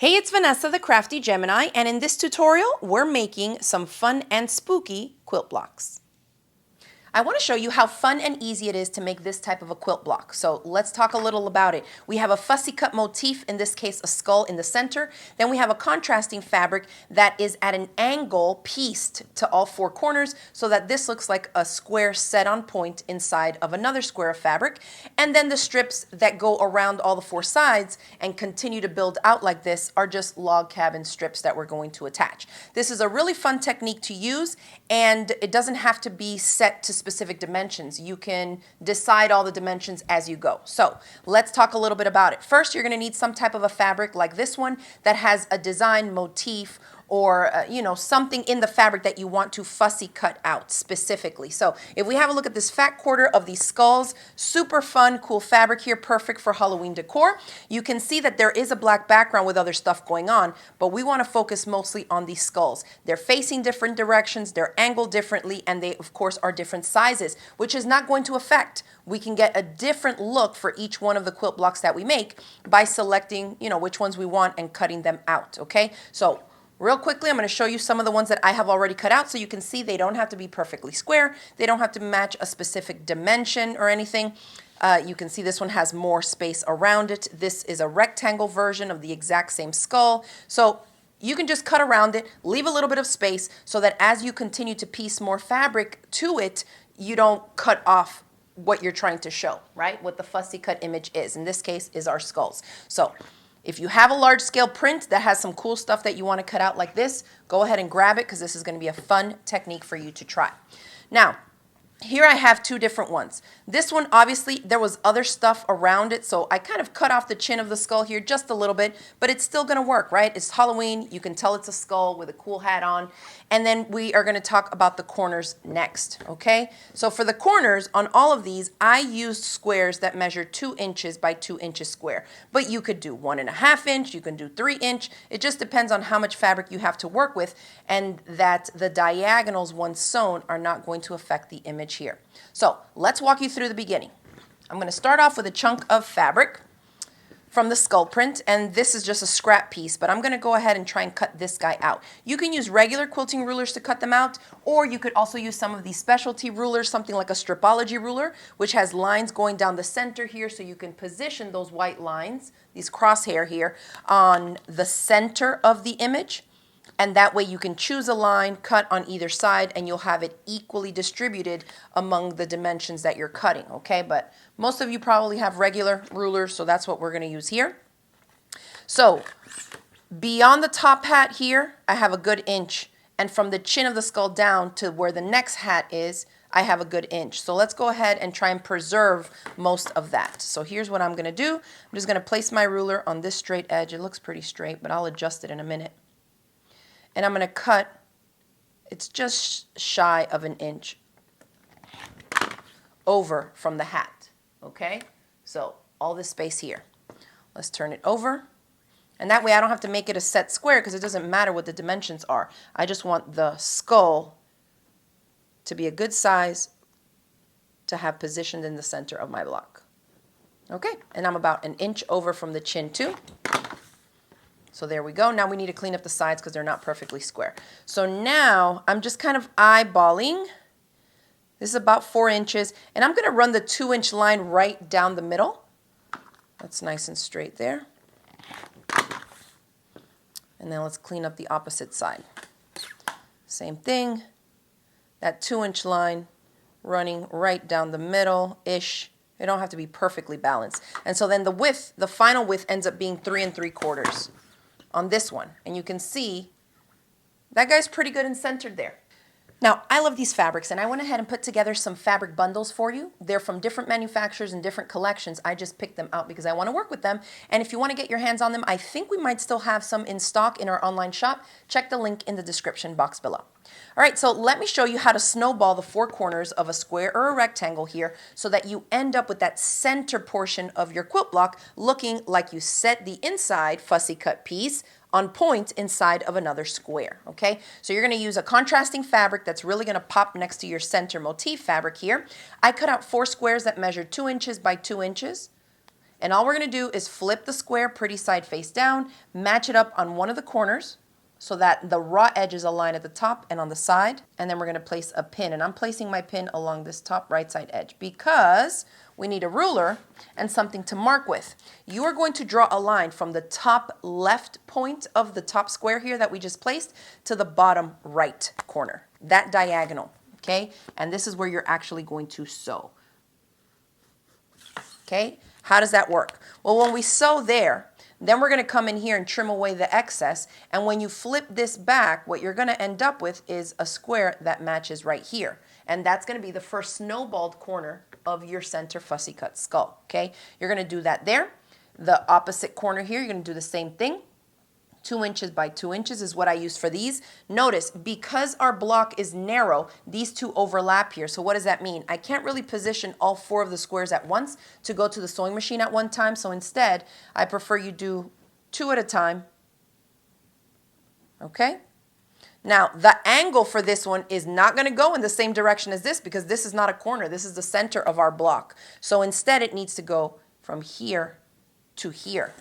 Hey, it's Vanessa, the Crafty Gemini, and in this tutorial, we're making some fun and spooky quilt blocks. I want to show you how fun and easy it is to make this type of a quilt block. So let's talk a little about it. We have a fussy cut motif, in this case a skull in the center. Then we have a contrasting fabric that is at an angle pieced to all four corners so that this looks like a square set on point inside of another square of fabric. And then the strips that go around all the four sides and continue to build out like this are just log cabin strips that we're going to attach. This is a really fun technique to use, and it doesn't have to be set to specific dimensions. You can decide all the dimensions as you go. So let's talk a little bit about it. First, you're going to need some type of a fabric like this one that has a design motif or something in the fabric that you want to fussy cut out specifically. So if we have a look at this fat quarter of these skulls, super fun, cool fabric here, perfect for Halloween decor. You can see that there is a black background with other stuff going on, but we want to focus mostly on these skulls. They're facing different directions, they're angled differently, and they of course are different sizes, which is not going to affect. We can get a different look for each one of the quilt blocks that we make by selecting, which ones we want and cutting them out, okay? So real quickly, I'm going to show you some of the ones that I have already cut out so you can see they don't have to be perfectly square. They don't have to match a specific dimension or anything. You can see this one has more space around it. This is a rectangle version of the exact same skull. So you can just cut around it, leave a little bit of space so that as you continue to piece more fabric to it, you don't cut off what you're trying to show, right? What the fussy cut image is. In this case is our skulls. So if you have a large scale print that has some cool stuff that you want to cut out like this, go ahead and grab it because this is going to be a fun technique for you to try. Now, here I have two different ones. This one, obviously, there was other stuff around it, so I kind of cut off the chin of the skull here just a little bit, but it's still going to work, right? It's Halloween. You can tell it's a skull with a cool hat on. And then we are going to talk about the corners next, okay? So for the corners on all of these, I used squares that measure 2 inches by 2 inches square. But you could do 1.5 inch, you can do 3 inch. It just depends on how much fabric you have to work with, and that the diagonals once sewn are not going to affect the image here. So let's walk you through the beginning. I'm going to start off with a chunk of fabric from the skull print, and this is just a scrap piece, but I'm going to go ahead and try and cut this guy out. You can use regular quilting rulers to cut them out, or you could also use some of these specialty rulers, something like a stripology ruler, which has lines going down the center here, so you can position those white lines, these crosshair here, on the center of the image. And that way you can choose a line, cut on either side, and you'll have it equally distributed among the dimensions that you're cutting, okay? But most of you probably have regular rulers, so that's what we're going to use here. So beyond the top hat here, I have a good inch. And from the chin of the skull down to where the next hat is, I have a good inch. So let's go ahead and try and preserve most of that. So here's what I'm going to do. I'm just going to place my ruler on this straight edge. It looks pretty straight, but I'll adjust it in a minute. And I'm going to cut, it's just shy of an inch over from the hat, okay? So all this space here. Let's turn it over. And that way I don't have to make it a set square because it doesn't matter what the dimensions are. I just want the skull to be a good size to have positioned in the center of my block. Okay, and I'm about an inch over from the chin too. So there we go. Now we need to clean up the sides because they're not perfectly square. So now I'm just kind of eyeballing. This is about 4 inches. And I'm going to run the 2-inch line right down the middle. That's nice and straight there. And then let's clean up the opposite side. Same thing. That 2-inch line running right down the middle-ish. They don't have to be perfectly balanced. And so then the width, the final width ends up being 3 3/4. On this one, and you can see that guy's pretty good and centered there. Now, I love these fabrics, and I went ahead and put together some fabric bundles for you. They're from different manufacturers and different collections. I just picked them out because I want to work with them, and if you want to get your hands on them, I think we might still have some in stock in our online shop. Check the link in the description box below. All right, so let me show you how to snowball the 4 corners of a square or a rectangle here so that you end up with that center portion of your quilt block looking like you set the inside fussy cut piece on point inside of another square, okay? So you're going to use a contrasting fabric that's really going to pop next to your center motif fabric here. I cut out 4 squares that measure 2 inches by 2 inches. And all we're going to do is flip the square pretty side face down, match it up on one of the corners so that the raw edges align at the top and on the side. And then we're going to place a pin. And I'm placing my pin along this top right side edge because we need a ruler and something to mark with. You are going to draw a line from the top left point of the top square here that we just placed to the bottom right corner, that diagonal, okay? And this is where you're actually going to sew. Okay, how does that work? Well, when we sew there, then we're going to come in here and trim away the excess. And when you flip this back, what you're going to end up with is a square that matches right here. And that's going to be the first snowballed corner of your center fussy cut skull. Okay, you're going to do that there. The opposite corner here, you're going to do the same thing. 2 inches by 2 inches is what I use for these. Notice, because our block is narrow, these two overlap here. So what does that mean? I can't really position all 4 of the squares at once to go to the sewing machine at one time. So instead, I prefer you do 2 at a time. Okay? Now, the angle for this one is not going to go in the same direction as this because this is not a corner. This is the center of our block. So instead, it needs to go from here to here.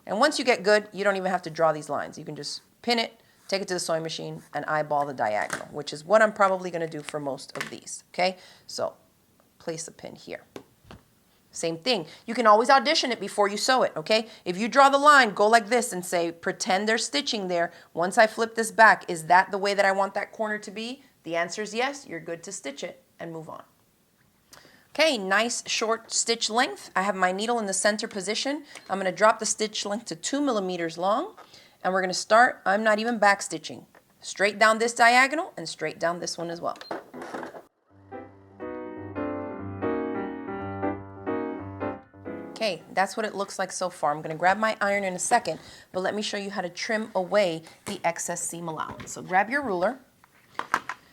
And once you get good, you don't even have to draw these lines. You can just pin it, take it to the sewing machine, and eyeball the diagonal, which is what I'm probably going to do for most of these, okay? So place a pin here. Same thing. You can always audition it before you sew it, okay? If you draw the line, go like this and say, pretend there's stitching there. Once I flip this back, is that the way that I want that corner to be? The answer is yes. You're good to stitch it and move on. Okay, nice short stitch length. I have my needle in the center position. I'm going to drop the stitch length to 2 millimeters long, and we're going to start, I'm not even back stitching, straight down this diagonal and straight down this one as well. Okay, that's what it looks like so far. I'm going to grab my iron in a second, but let me show you how to trim away the excess seam allowance. So grab your ruler.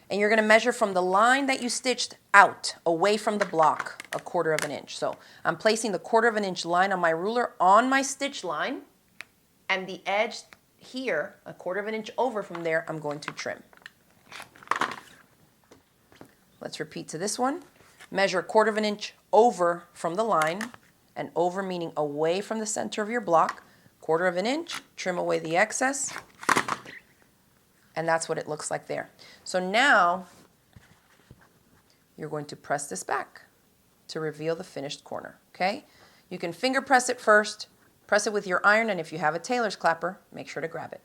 And you're going to measure from the line that you stitched out, away from the block, 1/4 inch. So I'm placing the 1/4 inch line on my ruler on my stitch line, and the edge here, 1/4 inch over from there, I'm going to trim. Let's repeat to this one. Measure 1/4 inch over from the line, and over meaning away from the center of your block, 1/4 inch, trim away the excess. And that's what it looks like there. So now you're going to press this back to reveal the finished corner, okay? You can finger press it first, press it with your iron, and if you have a tailor's clapper, make sure to grab it.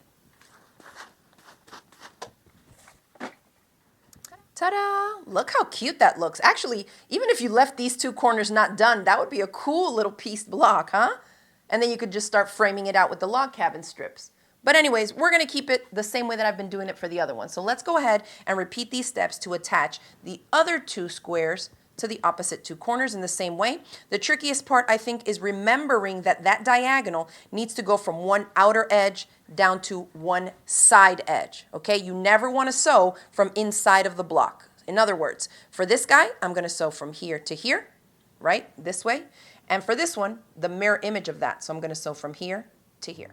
Ta-da! Look how cute that looks. Actually, even if you left these 2 corners not done, that would be a cool little pieced block, huh? And then you could just start framing it out with the log cabin strips. But anyways, we're going to keep it the same way that I've been doing it for the other one. So let's go ahead and repeat these steps to attach the other 2 squares to the opposite 2 corners in the same way. The trickiest part, I think, is remembering that that diagonal needs to go from one outer edge down to one side edge, okay? You never want to sew from inside of the block. In other words, for this guy, I'm going to sew from here to here, right, this way. And for this one, the mirror image of that. So I'm going to sew from here to here.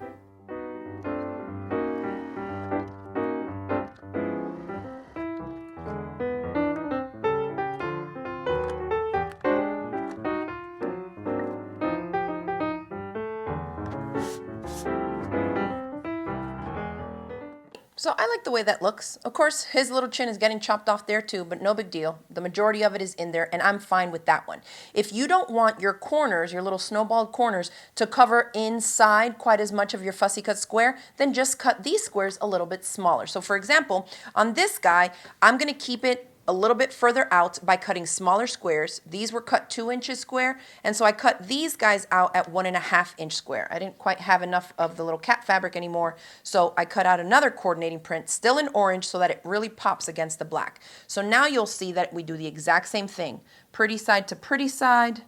So I like the way that looks. Of course, his little chin is getting chopped off there too, but no big deal. The majority of it is in there, and I'm fine with that one. If you don't want your corners, your little snowballed corners, to cover inside quite as much of your fussy cut square, then just cut these squares a little bit smaller. So for example, on this guy, I'm going to keep it a little bit further out by cutting smaller squares. These were cut 2 inches square, and so I cut these guys out at 1.5 inch square. I didn't quite have enough of the little cat fabric anymore, so I cut out another coordinating print, still in orange, so that it really pops against the black. So now you'll see that we do the exact same thing. Pretty side to pretty side,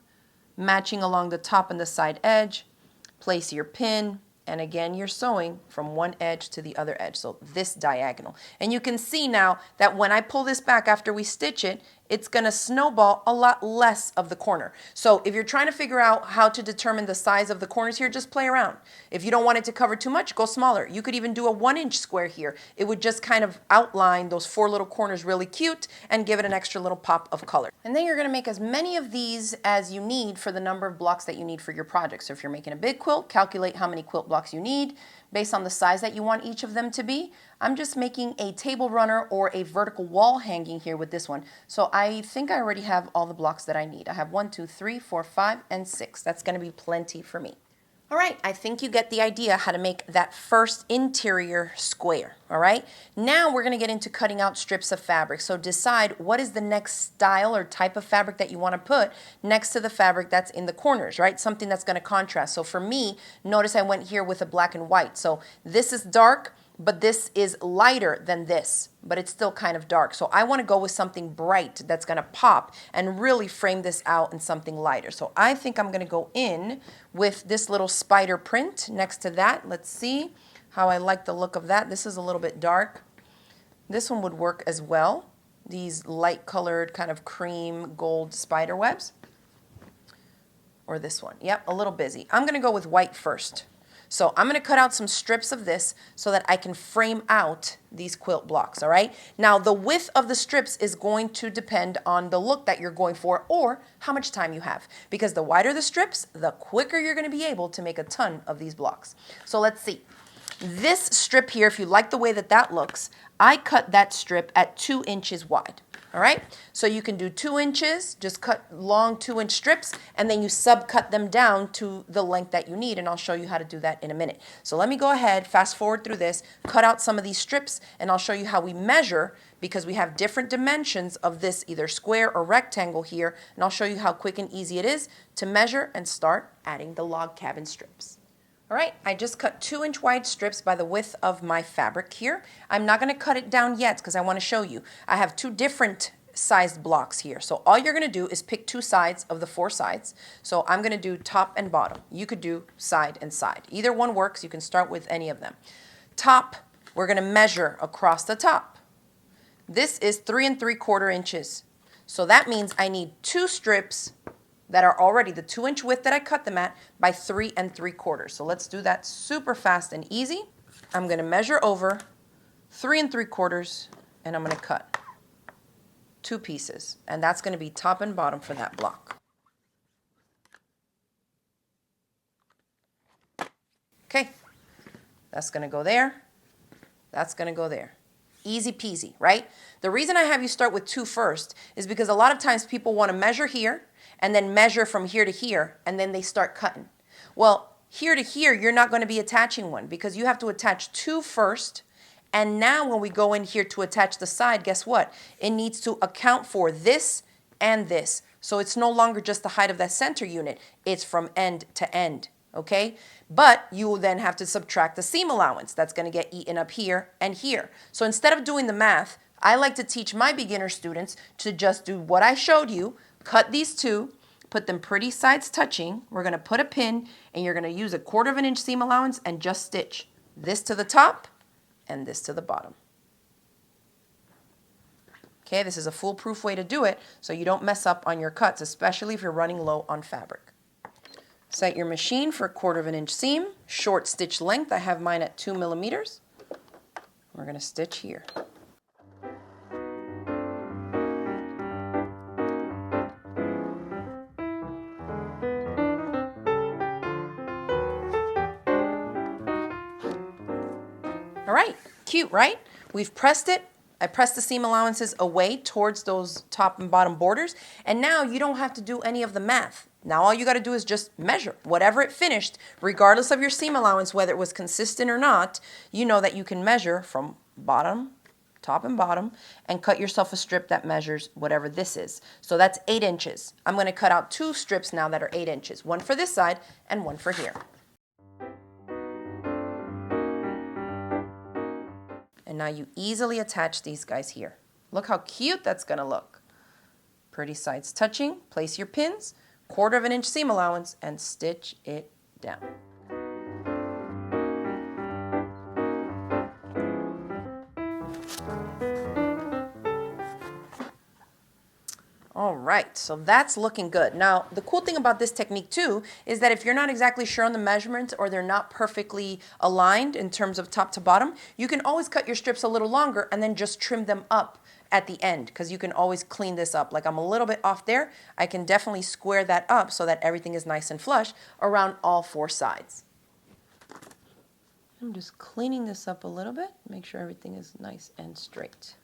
matching along the top and the side edge, place your pin, and again, you're sewing from one edge to the other edge, so this diagonal. And you can see now that when I pull this back after we stitch it, it's going to snowball a lot less of the corner. So if you're trying to figure out how to determine the size of the corners here, just play around. If you don't want it to cover too much, go smaller. You could even do a 1-inch square here. It would just kind of outline those 4 little corners really cute and give it an extra little pop of color. And then you're going to make as many of these as you need for the number of blocks that you need for your project. So if you're making a big quilt, calculate how many quilt blocks you need based on the size that you want each of them to be. I'm just making a table runner or a vertical wall hanging here with this one. So I think I already have all the blocks that I need. I have 1, 2, 3, 4, 5, and 6. That's going to be plenty for me. All right, I think you get the idea how to make that first interior square, all right? Now we're gonna get into cutting out strips of fabric. So decide what is the next style or type of fabric that you wanna put next to the fabric that's in the corners, right? Something that's gonna contrast. So for me, notice I went here with a black and white. So this is dark, but this is lighter than this, but it's still kind of dark. So I want to go with something bright that's going to pop and really frame this out in something lighter. So I think I'm going to go in with this little spider print next to that. Let's see how I like the look of that. This is a little bit dark. This one would work as well. These light colored kind of cream gold spider webs. Or this one. Yep, a little busy. I'm going to go with white first. So I'm going to cut out some strips of this so that I can frame out these quilt blocks, all right? Now, the width of the strips is going to depend on the look that you're going for or how much time you have. Because the wider the strips, the quicker you're going to be able to make a ton of these blocks. So let's see. This strip here, if you like the way that that looks, I cut that strip at 2 inches wide. All right, so you can do 2 inches, just cut long 2-inch strips, and then you subcut them down to the length that you need, and I'll show you how to do that in a minute. So let me go ahead, fast forward through this, cut out some of these strips, and I'll show you how we measure, because we have different dimensions of this, either square or rectangle here, and I'll show you how quick and easy it is to measure and start adding the log cabin strips. All right, I just cut 2-inch wide strips by the width of my fabric here. I'm not going to cut it down yet because I want to show you. I have 2 different sized blocks here. So all you're going to do is pick 2 sides of the 4 sides. So I'm going to do top and bottom. You could do side and side. Either one works. You can start with any of them. Top, we're going to measure across the top. This is 3 3/4 inches. So that means I need 2 strips that are already the 2-inch width that I cut them at by 3 3/4. So let's do that super fast and easy. I'm going to measure over 3 3/4 and I'm going to cut 2 pieces. And that's going to be top and bottom for that block. Okay, that's going to go there. That's going to go there. Easy peasy, right? The reason I have you start with 2 first is because a lot of times people want to measure here and then measure from here to here, and then they start cutting. Well, here to here, you're not going to be attaching one because you have to attach 2 first, and now when we go in here to attach the side, guess what? It needs to account for this and this. So it's no longer just the height of that center unit. It's from end to end, okay? But you will then have to subtract the seam allowance. That's going to get eaten up here and here. So instead of doing the math, I like to teach my beginner students to just do what I showed you, cut these 2, put them pretty sides touching. We're going to put a pin, and you're going to use a 1/4 inch seam allowance and just stitch this to the top and this to the bottom. Okay, this is a foolproof way to do it so you don't mess up on your cuts, especially if you're running low on fabric. Set your machine for a 1/4 inch seam, short stitch length. I have mine at 2 millimeters. We're going to stitch here. All right, cute, right? We've pressed it. I pressed the seam allowances away towards those top and bottom borders, and now you don't have to do any of the math. Now all you got to do is just measure. Whatever it finished, regardless of your seam allowance, whether it was consistent or not, you know that you can measure from bottom, top and bottom, and cut yourself a strip that measures whatever this is. So that's 8 inches. I'm going to cut out 2 strips now that are 8 inches, one for this side and one for here. And now you easily attach these guys here. Look how cute that's going to look. Pretty sides touching. Place your pins, 1/4 inch seam allowance, and stitch it down. right, so that's looking good. Now, the cool thing about this technique too is that if you're not exactly sure on the measurements or they're not perfectly aligned in terms of top to bottom, you can always cut your strips a little longer and then just trim them up at the end, because you can always clean this up. Like I'm a little bit off there, I can definitely square that up so that everything is nice and flush around all four sides. I'm just cleaning this up a little bit, make sure everything is nice and straight.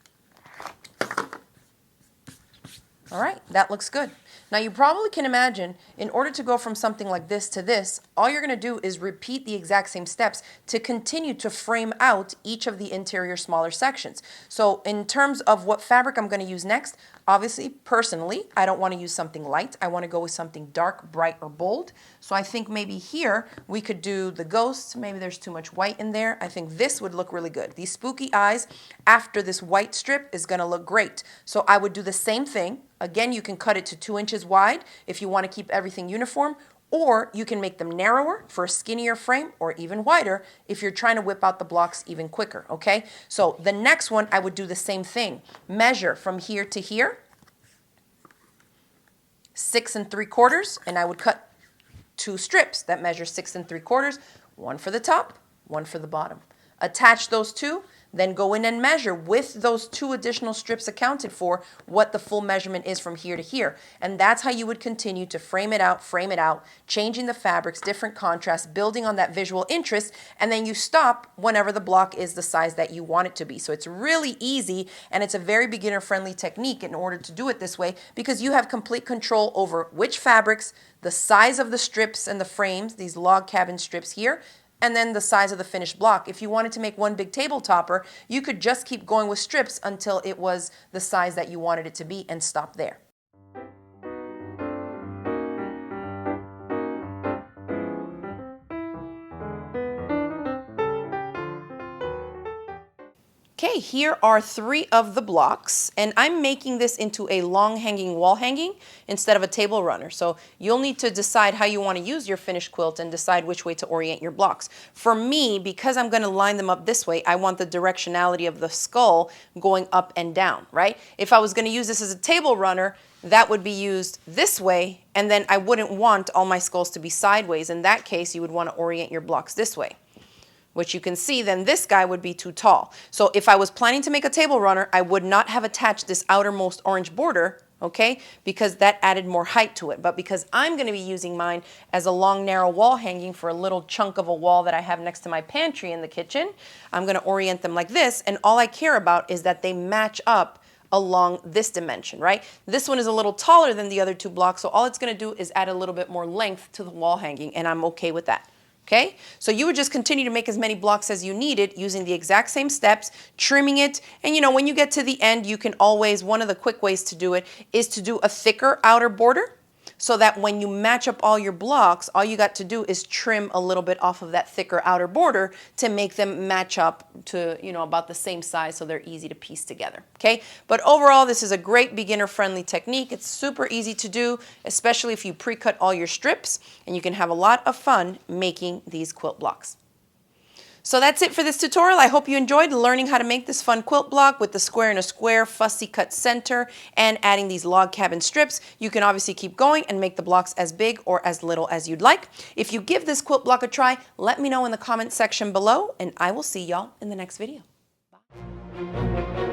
All right, that looks good. Now you probably can imagine, in order to go from something like this to this, all you're gonna do is repeat the exact same steps to continue to frame out each of the interior smaller sections. So in terms of what fabric I'm gonna use next, obviously, personally, I don't wanna use something light. I wanna go with something dark, bright, or bold. So I think maybe here we could do the ghosts. Maybe there's too much white in there. I think this would look really good. These spooky eyes after this white strip is gonna look great. So I would do the same thing. Again, you can cut it to 2 inches wide if you want to keep everything uniform, or you can make them narrower for a skinnier frame, or even wider if you're trying to whip out the blocks even quicker, okay? So the next one, I would do the same thing. Measure from here to here, 6 3/4, and I would cut 2 strips that measure 6 3/4, one for the top, one for the bottom. Attach those two, then go in and measure with those 2 additional strips accounted for what the full measurement is from here to here. And that's how you would continue to frame it out, changing the fabrics, different contrasts, building on that visual interest, and then you stop whenever the block is the size that you want it to be. So it's really easy, and it's a very beginner-friendly technique in order to do it this way, because you have complete control over which fabrics, the size of the strips and the frames, these log cabin strips here, and then the size of the finished block. If you wanted to make one big table topper, you could just keep going with strips until it was the size that you wanted it to be and stop there. Okay, here are 3 of the blocks, and I'm making this into a long hanging wall hanging instead of a table runner. So you'll need to decide how you want to use your finished quilt and decide which way to orient your blocks. For me, because I'm going to line them up this way, I want the directionality of the skull going up and down, right? If I was going to use this as a table runner, that would be used this way, and then I wouldn't want all my skulls to be sideways. In that case, you would want to orient your blocks this way, which you can see then this guy would be too tall. So if I was planning to make a table runner, I would not have attached this outermost orange border, okay, because that added more height to it. But because I'm going to be using mine as a long narrow wall hanging for a little chunk of a wall that I have next to my pantry in the kitchen, I'm going to orient them like this, and all I care about is that they match up along this dimension, right? This one is a little taller than the other 2 blocks, so all it's going to do is add a little bit more length to the wall hanging, and I'm okay with that. Okay, so you would just continue to make as many blocks as you needed using the exact same steps, trimming it, and you know, when you get to the end, you can always, one of the quick ways to do it is to do a thicker outer border, so that when you match up all your blocks, all you got to do is trim a little bit off of that thicker outer border to make them match up to, you know, about the same size, so they're easy to piece together, okay? But overall, this is a great beginner-friendly technique. It's super easy to do, especially if you pre-cut all your strips, and you can have a lot of fun making these quilt blocks. So that's it for this tutorial. I hope you enjoyed learning how to make this fun quilt block with the square and a square fussy cut center and adding these log cabin strips. You can obviously keep going and make the blocks as big or as little as you'd like. If you give this quilt block a try, let me know in the comment section below, and I will see y'all in the next video. Bye.